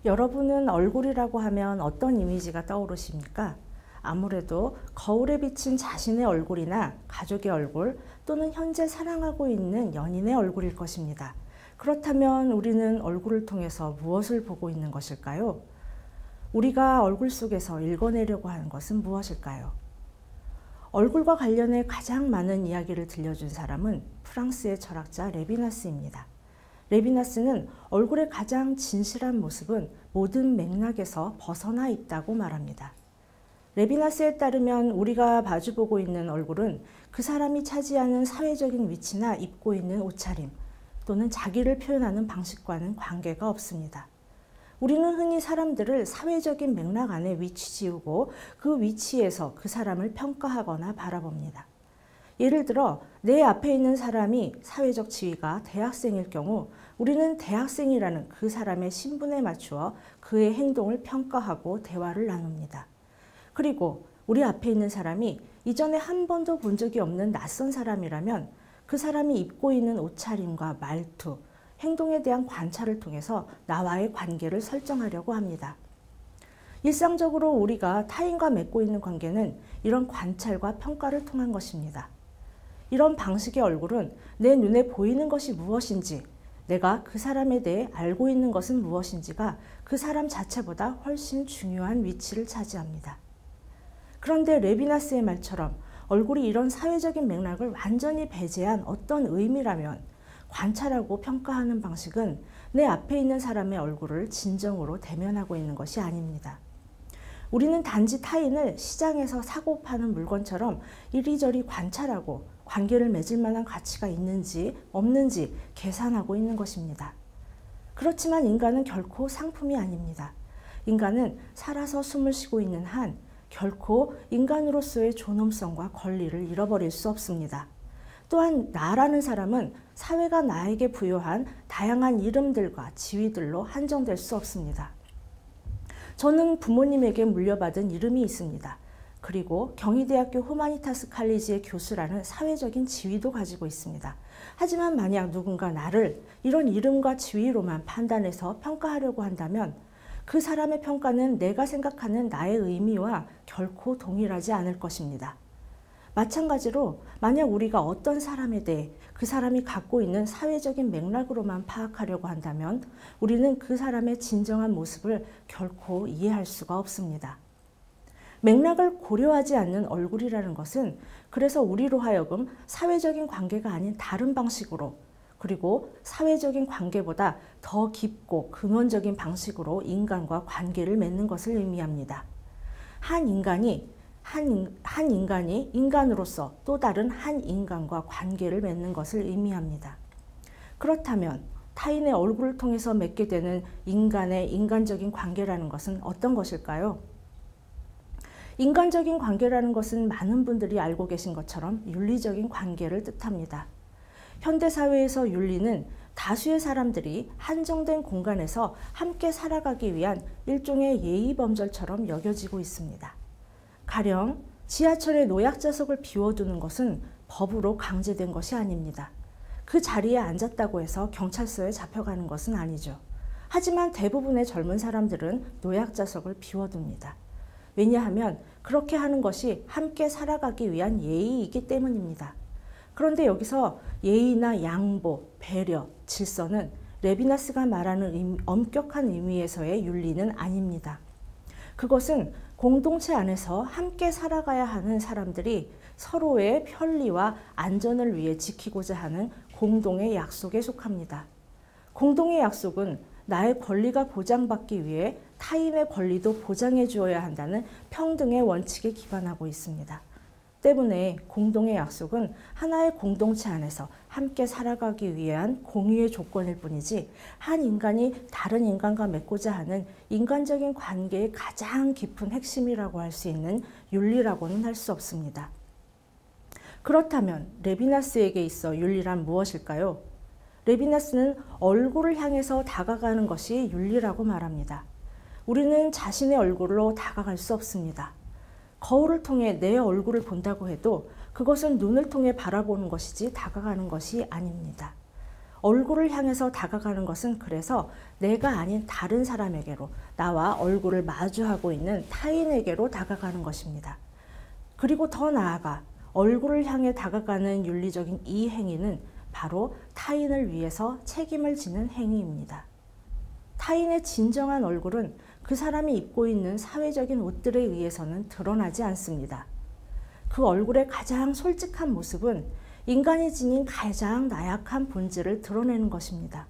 여러분은 얼굴이라고 하면 어떤 이미지가 떠오르십니까? 아무래도 거울에 비친 자신의 얼굴이나 가족의 얼굴 또는 현재 사랑하고 있는 연인의 얼굴일 것입니다. 그렇다면 우리는 얼굴을 통해서 무엇을 보고 있는 것일까요? 우리가 얼굴 속에서 읽어내려고 하는 것은 무엇일까요? 얼굴과 관련해 가장 많은 이야기를 들려준 사람은 프랑스의 철학자 레비나스입니다. 레비나스는 얼굴의 가장 진실한 모습은 모든 맥락에서 벗어나 있다고 말합니다. 레비나스에 따르면 우리가 마주보고 있는 얼굴은 그 사람이 차지하는 사회적인 위치나 입고 있는 옷차림 또는 자기를 표현하는 방식과는 관계가 없습니다. 우리는 흔히 사람들을 사회적인 맥락 안에 위치 지우고 그 위치에서 그 사람을 평가하거나 바라봅니다. 예를 들어 내 앞에 있는 사람이 사회적 지위가 대학생일 경우 우리는 대학생이라는 그 사람의 신분에 맞추어 그의 행동을 평가하고 대화를 나눕니다. 그리고 우리 앞에 있는 사람이 이전에 한 번도 본 적이 없는 낯선 사람이라면 그 사람이 입고 있는 옷차림과 말투, 행동에 대한 관찰을 통해서 나와의 관계를 설정하려고 합니다. 일상적으로 우리가 타인과 맺고 있는 관계는 이런 관찰과 평가를 통한 것입니다. 이런 방식의 얼굴은 내 눈에 보이는 것이 무엇인지, 내가 그 사람에 대해 알고 있는 것은 무엇인지가 그 사람 자체보다 훨씬 중요한 위치를 차지합니다. 그런데 레비나스의 말처럼 얼굴이 이런 사회적인 맥락을 완전히 배제한 어떤 의미라면 관찰하고 평가하는 방식은 내 앞에 있는 사람의 얼굴을 진정으로 대면하고 있는 것이 아닙니다. 우리는 단지 타인을 시장에서 사고 파는 물건처럼 이리저리 관찰하고 관계를 맺을 만한 가치가 있는지 없는지 계산하고 있는 것입니다. 그렇지만 인간은 결코 상품이 아닙니다. 인간은 살아서 숨을 쉬고 있는 한 결코 인간으로서의 존엄성과 권리를 잃어버릴 수 없습니다. 또한 나라는 사람은 사회가 나에게 부여한 다양한 이름들과 지위들로 한정될 수 없습니다. 저는 부모님에게 물려받은 이름이 있습니다. 그리고 경희대학교 후마니타스 칼리지의 교수라는 사회적인 지위도 가지고 있습니다. 하지만 만약 누군가 나를 이런 이름과 지위로만 판단해서 평가하려고 한다면 그 사람의 평가는 내가 생각하는 나의 의미와 결코 동일하지 않을 것입니다. 마찬가지로 만약 우리가 어떤 사람에 대해 그 사람이 갖고 있는 사회적인 맥락으로만 파악하려고 한다면 우리는 그 사람의 진정한 모습을 결코 이해할 수가 없습니다. 맥락을 고려하지 않는 얼굴이라는 것은 그래서 우리로 하여금 사회적인 관계가 아닌 다른 방식으로 그리고 사회적인 관계보다 더 깊고 근원적인 방식으로 인간과 관계를 맺는 것을 의미합니다. 한 인간이 인간으로서 또 다른 한 인간과 관계를 맺는 것을 의미합니다. 그렇다면 타인의 얼굴을 통해서 맺게 되는 인간의 인간적인 관계라는 것은 어떤 것일까요? 인간적인 관계라는 것은 많은 분들이 알고 계신 것처럼 윤리적인 관계를 뜻합니다. 현대사회에서 윤리는 다수의 사람들이 한정된 공간에서 함께 살아가기 위한 일종의 예의범절처럼 여겨지고 있습니다. 가령 지하철의 노약자석을 비워두는 것은 법으로 강제된 것이 아닙니다. 그 자리에 앉았다고 해서 경찰서에 잡혀가는 것은 아니죠. 하지만 대부분의 젊은 사람들은 노약자석을 비워둡니다. 왜냐하면 그렇게 하는 것이 함께 살아가기 위한 예의이기 때문입니다. 그런데 여기서 예의나 양보, 배려, 질서는 레비나스가 말하는 엄격한 의미에서의 윤리는 아닙니다. 그것은 공동체 안에서 함께 살아가야 하는 사람들이 서로의 편리와 안전을 위해 지키고자 하는 공동의 약속에 속합니다. 공동의 약속은 나의 권리가 보장받기 위해 타인의 권리도 보장해 주어야 한다는 평등의 원칙에 기반하고 있습니다. 때문에 공동의 약속은 하나의 공동체 안에서 함께 살아가기 위한 공유의 조건일 뿐이지 한 인간이 다른 인간과 맺고자 하는 인간적인 관계의 가장 깊은 핵심이라고 할 수 있는 윤리라고는 할 수 없습니다. 그렇다면 레비나스에게 있어 윤리란 무엇일까요? 레비나스는 얼굴을 향해서 다가가는 것이 윤리라고 말합니다. 우리는 자신의 얼굴로 다가갈 수 없습니다. 거울을 통해 내 얼굴을 본다고 해도 그것은 눈을 통해 바라보는 것이지 다가가는 것이 아닙니다. 얼굴을 향해서 다가가는 것은 그래서 내가 아닌 다른 사람에게로, 나와 얼굴을 마주하고 있는 타인에게로 다가가는 것입니다. 그리고 더 나아가 얼굴을 향해 다가가는 윤리적인 이 행위는 바로 타인을 위해서 책임을 지는 행위입니다. 타인의 진정한 얼굴은 그 사람이 입고 있는 사회적인 옷들에 의해서는 드러나지 않습니다. 그 얼굴의 가장 솔직한 모습은 인간이 지닌 가장 나약한 본질을 드러내는 것입니다.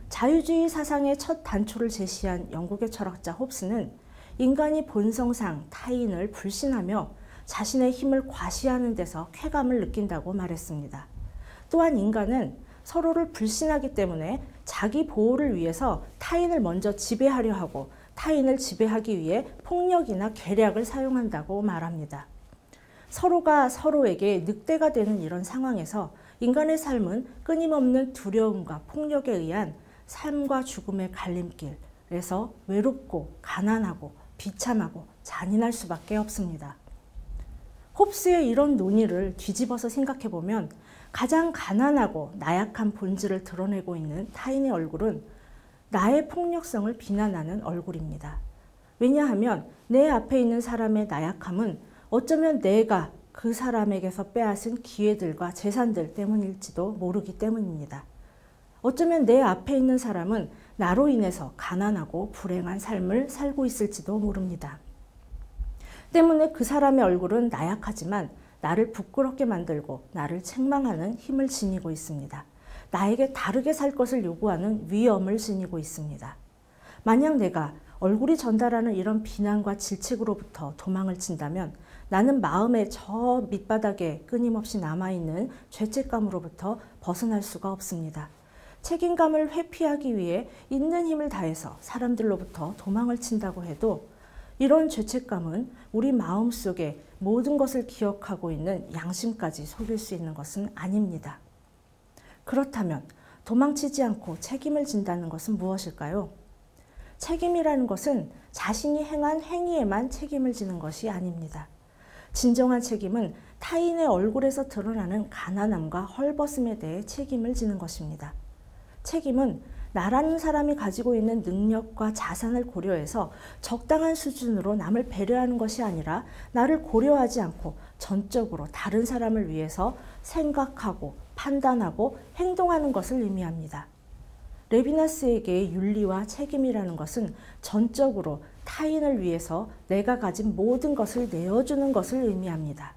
자유주의 사상의 첫 단초를 제시한 영국의 철학자 홉스는 인간이 본성상 타인을 불신하며 자신의 힘을 과시하는 데서 쾌감을 느낀다고 말했습니다. 또한 인간은 서로를 불신하기 때문에 자기 보호를 위해서 타인을 먼저 지배하려 하고 타인을 지배하기 위해 폭력이나 계략을 사용한다고 말합니다. 서로가 서로에게 늑대가 되는 이런 상황에서 인간의 삶은 끊임없는 두려움과 폭력에 의한 삶과 죽음의 갈림길에서 외롭고 가난하고 비참하고 잔인할 수밖에 없습니다. 홉스의 이런 논의를 뒤집어서 생각해보면 가장 가난하고 나약한 본질을 드러내고 있는 타인의 얼굴은 나의 폭력성을 비난하는 얼굴입니다. 왜냐하면 내 앞에 있는 사람의 나약함은 어쩌면 내가 그 사람에게서 빼앗은 기회들과 재산들 때문일지도 모르기 때문입니다. 어쩌면 내 앞에 있는 사람은 나로 인해서 가난하고 불행한 삶을 살고 있을지도 모릅니다. 때문에 그 사람의 얼굴은 나약하지만 나를 부끄럽게 만들고 나를 책망하는 힘을 지니고 있습니다. 나에게 다르게 살 것을 요구하는 위험을 지니고 있습니다. 만약 내가 얼굴이 전달하는 이런 비난과 질책으로부터 도망을 친다면 나는 마음의 저 밑바닥에 끊임없이 남아있는 죄책감으로부터 벗어날 수가 없습니다. 책임감을 회피하기 위해 있는 힘을 다해서 사람들로부터 도망을 친다고 해도 이런 죄책감은 우리 마음속에 모든 것을 기억하고 있는 양심까지 속일 수 있는 것은 아닙니다. 그렇다면 도망치지 않고 책임을 진다는 것은 무엇일까요? 책임이라는 것은 자신이 행한 행위에만 책임을 지는 것이 아닙니다. 진정한 책임은 타인의 얼굴에서 드러나는 가난함과 헐벗음에 대해 책임을 지는 것입니다. 책임은 나라는 사람이 가지고 있는 능력과 자산을 고려해서 적당한 수준으로 남을 배려하는 것이 아니라 나를 고려하지 않고 전적으로 다른 사람을 위해서 생각하고 판단하고 행동하는 것을 의미합니다. 레비나스에게 윤리와 책임이라는 것은 전적으로 타인을 위해서 내가 가진 모든 것을 내어주는 것을 의미합니다.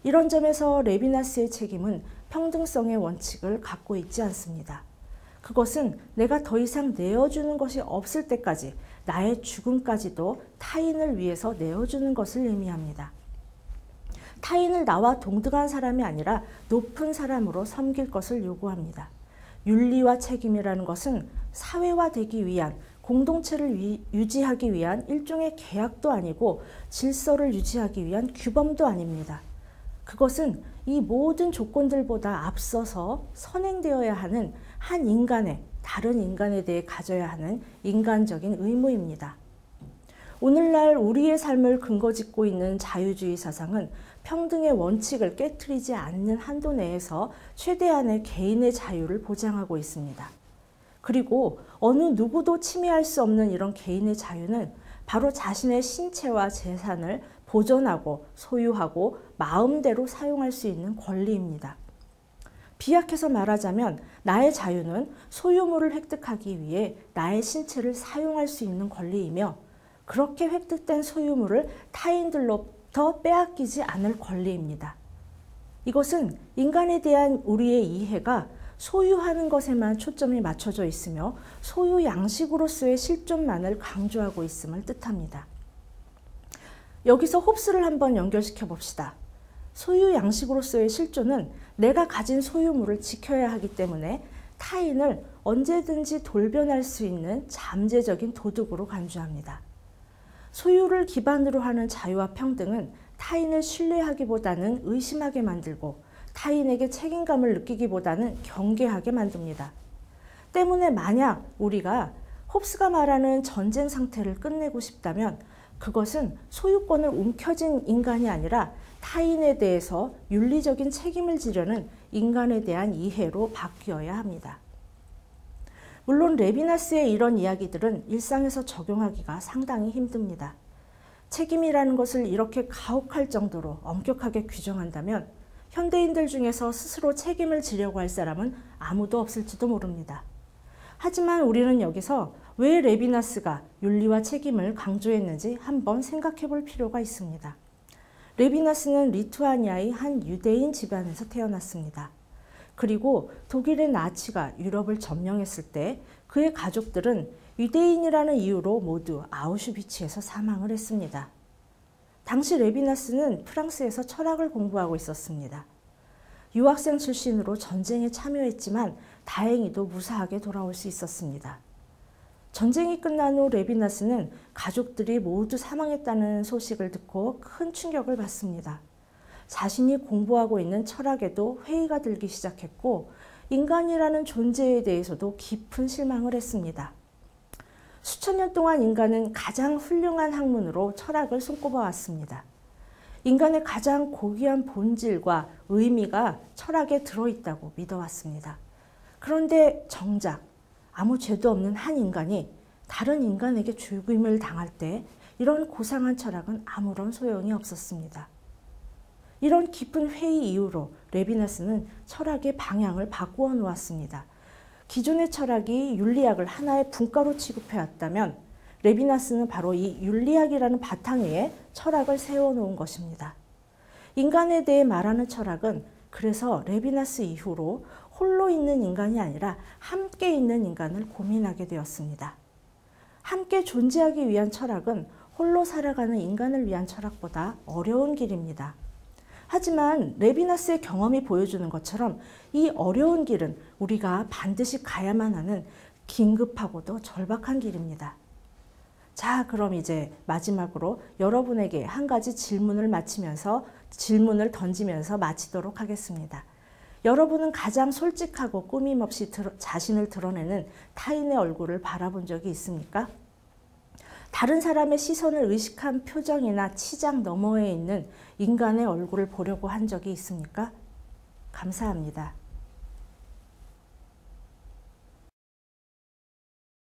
이런 점에서 레비나스의 책임은 평등성의 원칙을 갖고 있지 않습니다. 그것은 내가 더 이상 내어주는 것이 없을 때까지 나의 죽음까지도 타인을 위해서 내어주는 것을 의미합니다. 타인을 나와 동등한 사람이 아니라 높은 사람으로 섬길 것을 요구합니다. 윤리와 책임이라는 것은 사회화되기 위한, 공동체를 유지하기 위한 일종의 계약도 아니고 질서를 유지하기 위한 규범도 아닙니다. 그것은 이 모든 조건들보다 앞서서 선행되어야 하는 한 인간의 다른 인간에 대해 가져야 하는 인간적인 의무입니다. 오늘날 우리의 삶을 근거짓고 있는 자유주의 사상은 평등의 원칙을 깨트리지 않는 한도 내에서 최대한의 개인의 자유를 보장하고 있습니다. 그리고 어느 누구도 침해할 수 없는 이런 개인의 자유는 바로 자신의 신체와 재산을 보존하고 소유하고 마음대로 사용할 수 있는 권리입니다. 비약해서 말하자면 나의 자유는 소유물을 획득하기 위해 나의 신체를 사용할 수 있는 권리이며 그렇게 획득된 소유물을 타인들로부터 빼앗기지 않을 권리입니다. 이것은 인간에 대한 우리의 이해가 소유하는 것에만 초점이 맞춰져 있으며 소유 양식으로서의 실존만을 강조하고 있음을 뜻합니다. 여기서 홉스를 한번 연결시켜 봅시다. 소유 양식으로서의 실존은 내가 가진 소유물을 지켜야 하기 때문에 타인을 언제든지 돌변할 수 있는 잠재적인 도둑으로 간주합니다. 소유를 기반으로 하는 자유와 평등은 타인을 신뢰하기보다는 의심하게 만들고 타인에게 책임감을 느끼기보다는 경계하게 만듭니다. 때문에 만약 우리가 홉스가 말하는 전쟁 상태를 끝내고 싶다면 그것은 소유권을 움켜쥔 인간이 아니라 타인에 대해서 윤리적인 책임을 지려는 인간에 대한 이해로 바뀌어야 합니다. 물론 레비나스의 이런 이야기들은 일상에서 적용하기가 상당히 힘듭니다. 책임이라는 것을 이렇게 가혹할 정도로 엄격하게 규정한다면 현대인들 중에서 스스로 책임을 지려고 할 사람은 아무도 없을지도 모릅니다. 하지만 우리는 여기서 왜 레비나스가 윤리와 책임을 강조했는지 한번 생각해 볼 필요가 있습니다. 레비나스는 리투아니아의 한 유대인 집안에서 태어났습니다. 그리고 독일의 나치가 유럽을 점령했을 때 그의 가족들은 유대인이라는 이유로 모두 아우슈비츠에서 사망을 했습니다. 당시 레비나스는 프랑스에서 철학을 공부하고 있었습니다. 유학생 출신으로 전쟁에 참여했지만 다행히도 무사하게 돌아올 수 있었습니다. 전쟁이 끝난 후 레비나스는 가족들이 모두 사망했다는 소식을 듣고 큰 충격을 받습니다. 자신이 공부하고 있는 철학에도 회의가 들기 시작했고 인간이라는 존재에 대해서도 깊은 실망을 했습니다. 수천 년 동안 인간은 가장 훌륭한 학문으로 철학을 손꼽아 왔습니다. 인간의 가장 고귀한 본질과 의미가 철학에 들어있다고 믿어왔습니다. 그런데 정작 아무 죄도 없는 한 인간이 다른 인간에게 죽임을 당할 때 이런 고상한 철학은 아무런 소용이 없었습니다. 이런 깊은 회의 이후로 레비나스는 철학의 방향을 바꾸어 놓았습니다. 기존의 철학이 윤리학을 하나의 분과로 취급해왔다면 레비나스는 바로 이 윤리학이라는 바탕 위에 철학을 세워놓은 것입니다. 인간에 대해 말하는 철학은 그래서 레비나스 이후로 홀로 있는 인간이 아니라 함께 있는 인간을 고민하게 되었습니다. 함께 존재하기 위한 철학은 홀로 살아가는 인간을 위한 철학보다 어려운 길입니다. 하지만 레비나스의 경험이 보여주는 것처럼 이 어려운 길은 우리가 반드시 가야만 하는 긴급하고도 절박한 길입니다. 자, 그럼 이제 마지막으로 여러분에게 한 가지 질문을 던지면서 마치도록 하겠습니다. 여러분은 가장 솔직하고 꾸밈없이 자신을 드러내는 타인의 얼굴을 바라본 적이 있습니까? 다른 사람의 시선을 의식한 표정이나 치장 너머에 있는 인간의 얼굴을 보려고 한 적이 있습니까? 감사합니다.